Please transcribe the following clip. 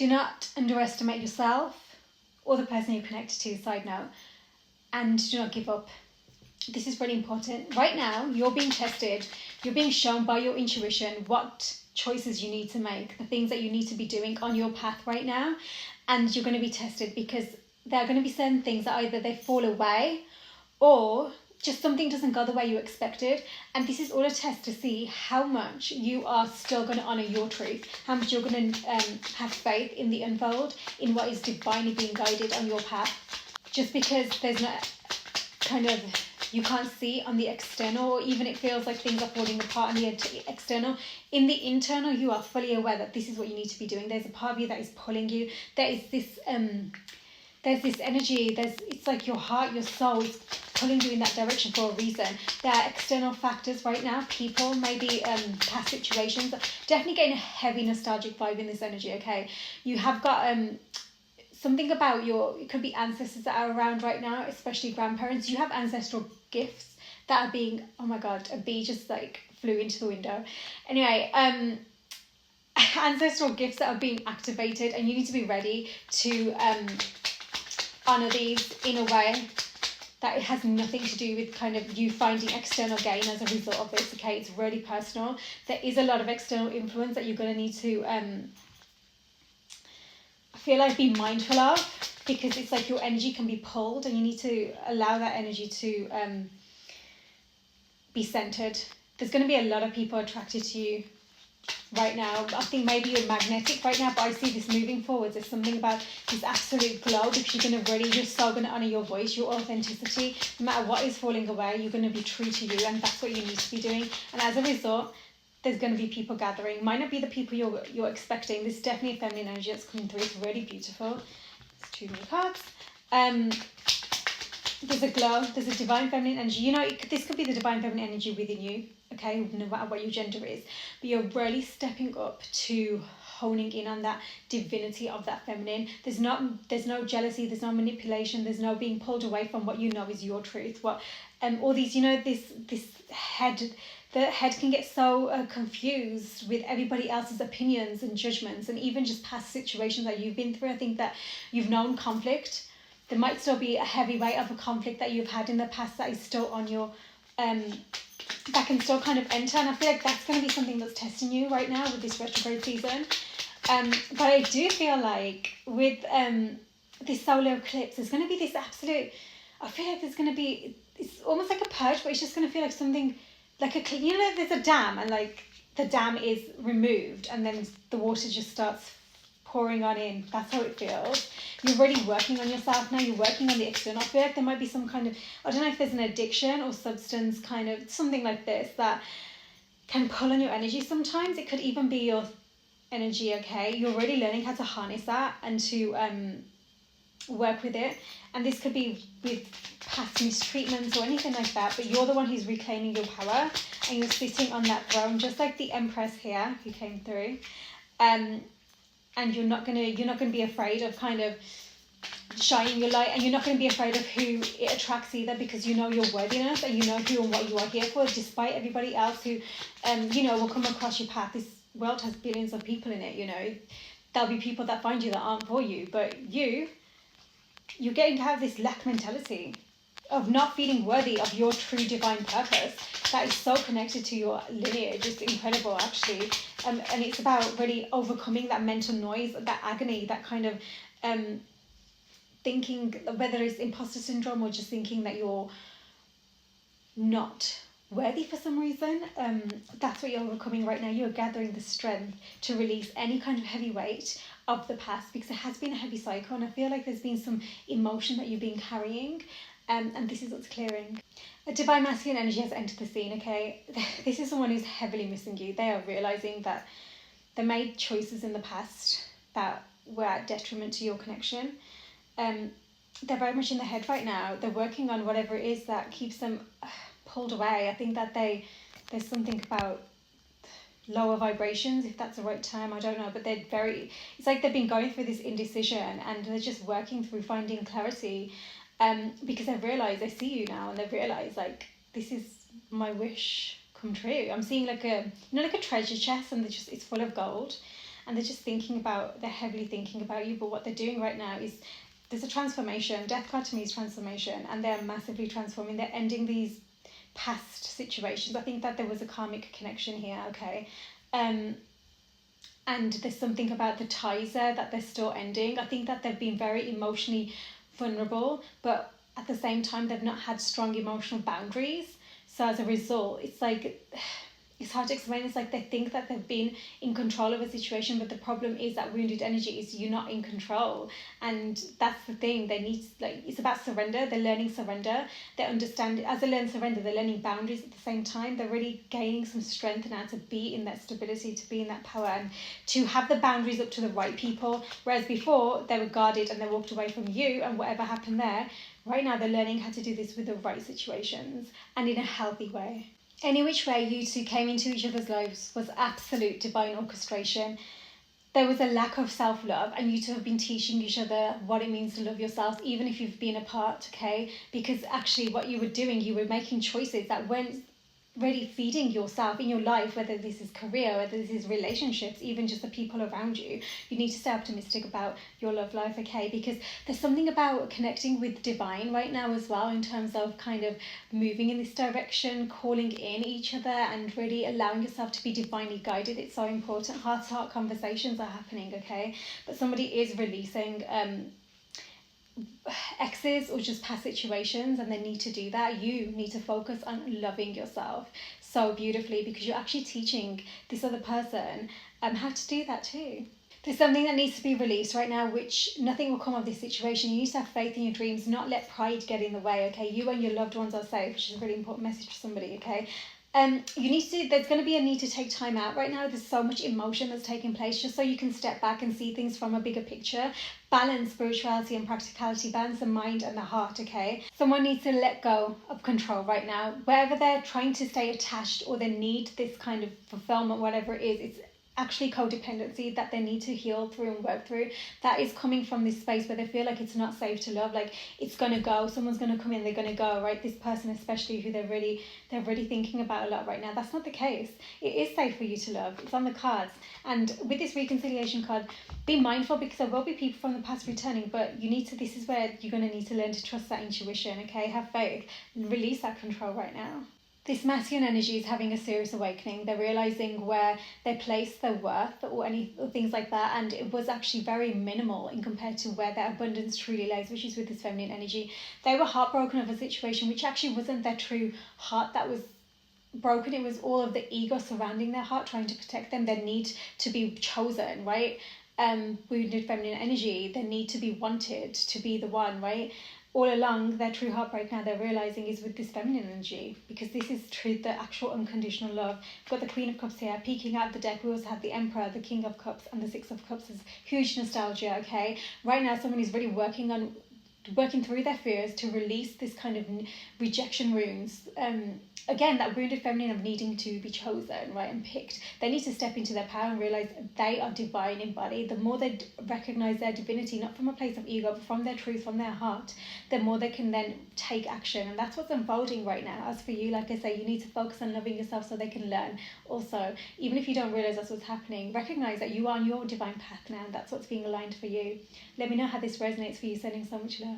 Do not underestimate yourself or the person you're connected to, side note, and do not give up. This is really important. Right now, you're being tested. You're being shown by your intuition what choices you need to make, the things that you need to be doing on your path right now. And you're going to be tested because there are going to be certain things that either they fall away or just something doesn't go the way you expected. And this is all a test to see how much you are still going to honour your truth, how much you're going to have faith in the unfold, in what is divinely being guided on your path. Just because there's not kind of, you can't see on the external, or even it feels like things are falling apart on the external, in the internal you are fully aware that this is what you need to be doing. There's a part of you that is pulling you. There's this energy, it's like your heart, your soul is pulling you in that direction for a reason. There are external factors right now, people, maybe past situations, definitely getting a heavy nostalgic vibe in this energy, okay? You have got something about it could be ancestors that are around right now, especially grandparents. You have ancestral gifts that are being, oh my god, a bee just like flew into the window. Anyway, ancestral gifts that are being activated, and you need to be ready to honour these in a way that it has nothing to do with kind of you finding external gain as a result of this, okay? It's really personal. There is a lot of external influence that you're going to need to I feel like be mindful of, because it's like your energy can be pulled and you need to allow that energy to be centered. There's going to be a lot of people attracted to you right now. I think maybe you're magnetic right now, but I see this moving forwards. There's something about this absolute glow, because you're so going to honour your voice, your authenticity. No matter what is falling away, you're going to be true to you, and that's what you need to be doing. And as a result, there's going to be people gathering. Might not be the people you're expecting. There's definitely a feminine energy that's coming through. It's really beautiful. There's too many cards. There's a glow. There's a divine feminine energy. You know, this could be the divine feminine energy within you, okay, no matter what your gender is. But you're really stepping up to honing in on that divinity of that feminine. There's no jealousy. There's no manipulation. There's no being pulled away from what you know is your truth. What all these, you know, this head. The head can get so confused with everybody else's opinions and judgments, and even just past situations that you've been through. I think that you've known conflict. There might still be a heavy weight of a conflict that you've had in the past that is still on your, that can still kind of enter. And I feel like that's going to be something that's testing you right now with this retrograde season. But I do feel like with this solar eclipse, there's going to be this absolute, I feel like there's going to be, it's almost like a purge, but it's just going to feel like something, like you know, there's a dam, and like the dam is removed and then the water just starts pouring on in. That's how it feels. You're really working on yourself now. You're working on the external. I feel like there might be some kind of, I don't know if there's an addiction or substance, kind of something like this that can pull on your energy sometimes. It could even be your energy, okay? You're really learning how to harness that and to work with it. And this could be with past mistreatments or anything like that, but you're the one who's reclaiming your power, and you're sitting on that throne, just like the Empress here who came through. And you're not gonna be afraid of kind of shining your light, and you're not going to be afraid of who it attracts either, because you know your worthiness and you know who and what you are here for, despite everybody else who you know, will come across your path. This world has billions of people in it, you know. There'll be people that find you that aren't for you, but you're getting to have this lack mentality of not feeling worthy of your true divine purpose. That is so connected to your lineage. It's incredible, actually. And it's about really overcoming that mental noise, that agony, that kind of thinking, whether it's imposter syndrome or just thinking that you're not worthy for some reason. That's what you're overcoming right now. You're gathering the strength to release any kind of heavy weight of the past, because it has been a heavy cycle, and I feel like there's been some emotion that you've been carrying, and this is what's clearing. A divine masculine energy has entered the scene, okay? This is someone who's heavily missing you. They are realizing that they made choices in the past that were at detriment to your connection. They're very much in the head right now. They're working on whatever it is that keeps them pulled away. I think that there's something about lower vibrations, if that's the right term, I don't know, but it's like they've been going through this indecision, and they're just working through finding clarity, because they've realized, they see you now, and they've realized, like, this is my wish come true. I'm seeing like a treasure chest, and it's full of gold, and they're heavily thinking about you. But what they're doing right now is there's a transformation. Death card to me is transformation, and they're massively transforming. They're ending these past situations. I think that there was a karmic connection here, okay? And there's something about the ties there that they're still ending. I think that they've been very emotionally vulnerable, but at the same time they've not had strong emotional boundaries. So as a result, it's like, it's hard to explain. It's like they think that they've been in control of a situation, but the problem is that wounded energy is you're not in control. And that's the thing. They need, like, it's about surrender. They're learning surrender. They understand, as they learn surrender, they're learning boundaries at the same time. They're really gaining some strength now to be in that stability, to be in that power, and to have the boundaries up to the right people. Whereas before they were guarded and they walked away from you, and whatever happened there, right now they're learning how to do this with the right situations and in a healthy way. Any which way you two came into each other's lives was absolute divine orchestration. There was a lack of self-love, and you two have been teaching each other what it means to love yourself, even if you've been apart, okay? Because actually what you were doing, you were making choices that weren't really feeding yourself in your life, whether this is career, whether this is relationships, even just the people around you. You need to stay optimistic about your love life, okay? Because there's something about connecting with divine right now as well, in terms of kind of moving in this direction, calling in each other, and really allowing yourself to be divinely guided. It's so important. Heart-to-heart conversations are happening, okay? But somebody is releasing exes or just past situations, and they need to do that. You need to focus on loving yourself so beautifully, because you're actually teaching this other person how to do that too. There's something that needs to be released right now, which nothing will come of this situation. You need to have faith in your dreams, not let pride get in the way, okay? You and your loved ones are safe, which is a really important message for somebody, okay? You need to, there's going to be a need to take time out right now. There's so much emotion that's taking place, just so you can step back and see things from a bigger picture. Balance spirituality and practicality, balance the mind and the heart, okay? Someone needs to let go of control right now. Wherever they're trying to stay attached, or they need this kind of fulfillment, whatever it is, it's actually codependency that they need to heal through and work through. That is coming from this space where they feel like it's not safe to love, like it's gonna go, someone's gonna come in, they're gonna go, right? This person especially, who they're really thinking about a lot right now. That's not the case. It is safe for you to love. It's on the cards. And with this reconciliation card, be mindful, because there will be people from the past returning, but you need to, this is where you're going to need to learn to trust that intuition, okay? Have faith, release that control right now. This masculine energy is having a serious awakening. They're realizing where they place their worth, or things like that, and it was actually very minimal in compared to where their abundance truly lays, which is with this feminine energy. They were heartbroken of a situation which actually wasn't their true heart that was broken. It was all of the ego surrounding their heart, trying to protect them, their need to be chosen, right? Wounded feminine energy, their need to be wanted, to be the one, right? All along, their true heartbreak now they're realizing is with this feminine energy, because this is true, the actual unconditional love. We've got the Queen of Cups here peeking out of the deck. We also have the Emperor, the King of Cups, and the Six of Cups. Is huge nostalgia, okay? Right now someone is really working through their fears to release this kind of rejection wounds. Again, that wounded feminine of needing to be chosen, right, and picked. They need to step into their power and realize they are divine embodied. The more they recognize their divinity, not from a place of ego, but from their truth, from their heart, the more they can then take action. And that's what's unfolding right now. As for you, like I say, you need to focus on loving yourself so they can learn. Also, even if you don't realize that's what's happening, recognize that you are on your divine path now, and that's what's being aligned for you. Let me know how this resonates for you. Sending so much love.